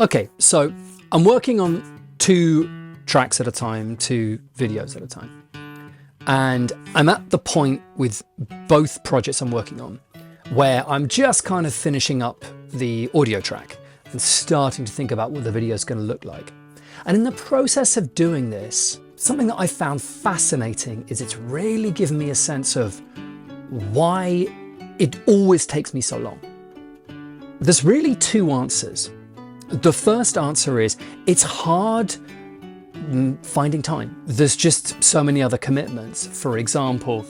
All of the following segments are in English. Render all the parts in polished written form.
Okay, so I'm working on 2 tracks at a time, 2 videos at a time. And I'm at the point with both projects I'm working on where I'm just kind of finishing up the audio track and starting to think about what the video is going to look like. And in the process of doing this, something that I found fascinating is it's really given me a sense of why it always takes me so long. There's really 2 answers. The first answer is it's hard finding time. There's just so many other commitments. For example,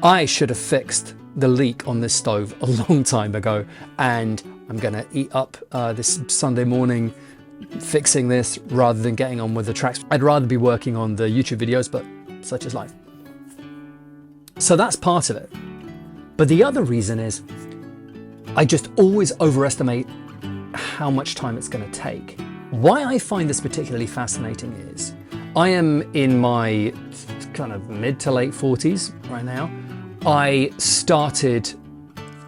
I should have fixed the leak on this stove a long time ago, and I'm gonna eat up this Sunday morning fixing this rather than getting on with the tracks. I'd rather be working on the YouTube videos, but such is life. So that's part of it. But the other reason is I just always overestimate how much time it's going to take. Why I find this particularly fascinating is I am in my kind of mid to late 40s right now. I started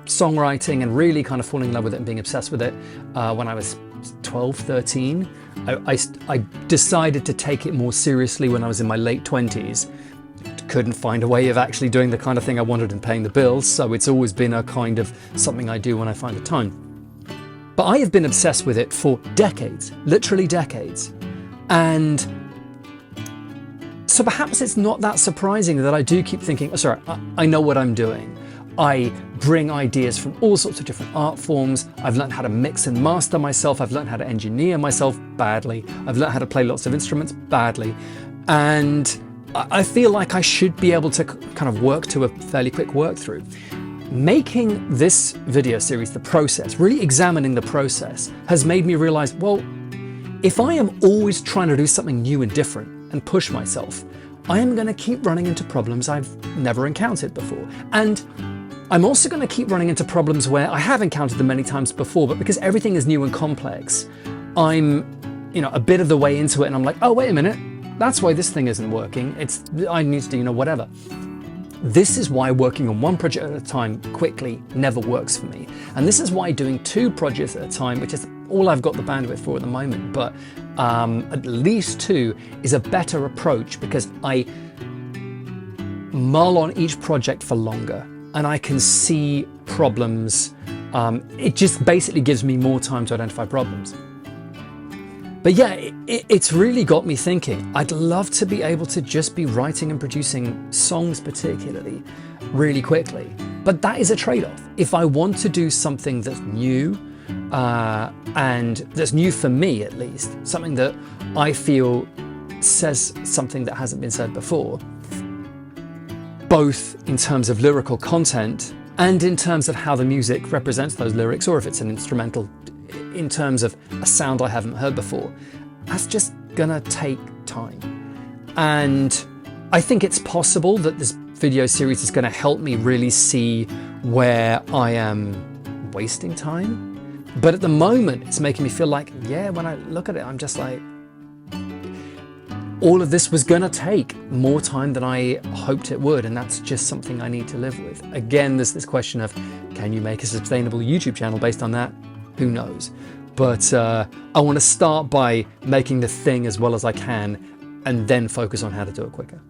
songwriting and really kind of falling in love with it and being obsessed with it when I was 12, 13. I decided to take it more seriously when I was in my late 20s. Couldn't find a way of actually doing the kind of thing I wanted and paying the bills, so it's always been a kind of something I do when I find the time. But I have been obsessed with it for decades, literally decades. And so perhaps it's not that surprising that I do keep thinking, oh, sorry, I know what I'm doing. I bring ideas from all sorts of different art forms. I've learned how to mix and master myself. I've learned how to engineer myself badly. I've learned how to play lots of instruments badly. And I feel like I should be able to kind of work to a fairly quick work through. Making this video series, the process, really examining the process, has made me realize, well, if I am always trying to do something new and different and push myself, I am going to keep running into problems I've never encountered before. And I'm also going to keep running into problems where I have encountered them many times before, but because everything is new and complex, I'm, a bit of the way into it and I'm like, oh, wait a minute, that's why this thing isn't working. I need to do, whatever. This is why working on one project at a time quickly never works for me. And this is why doing 2 projects at a time, which is all I've got the bandwidth for at the moment, but at least 2 is a better approach because I mull on each project for longer and I can see problems. It just basically gives me more time to identify problems. But yeah, it's really got me thinking. I'd love to be able to just be writing and producing songs particularly really quickly. But that is a trade-off. If I want to do something that's new, and that's new for me at least, something that I feel says something that hasn't been said before, both in terms of lyrical content and in terms of how the music represents those lyrics, or if it's an instrumental in terms of a sound I haven't heard before, that's just gonna take time. And I think it's possible that this video series is gonna help me really see where I am wasting time. But at the moment, it's making me feel like, yeah, when I look at it, I'm just like, all of this was gonna take more time than I hoped it would, and that's just something I need to live with. Again, there's this question of, can you make a sustainable YouTube channel based on that? Who knows? But I want to start by making the thing as well as I can and then focus on how to do it quicker.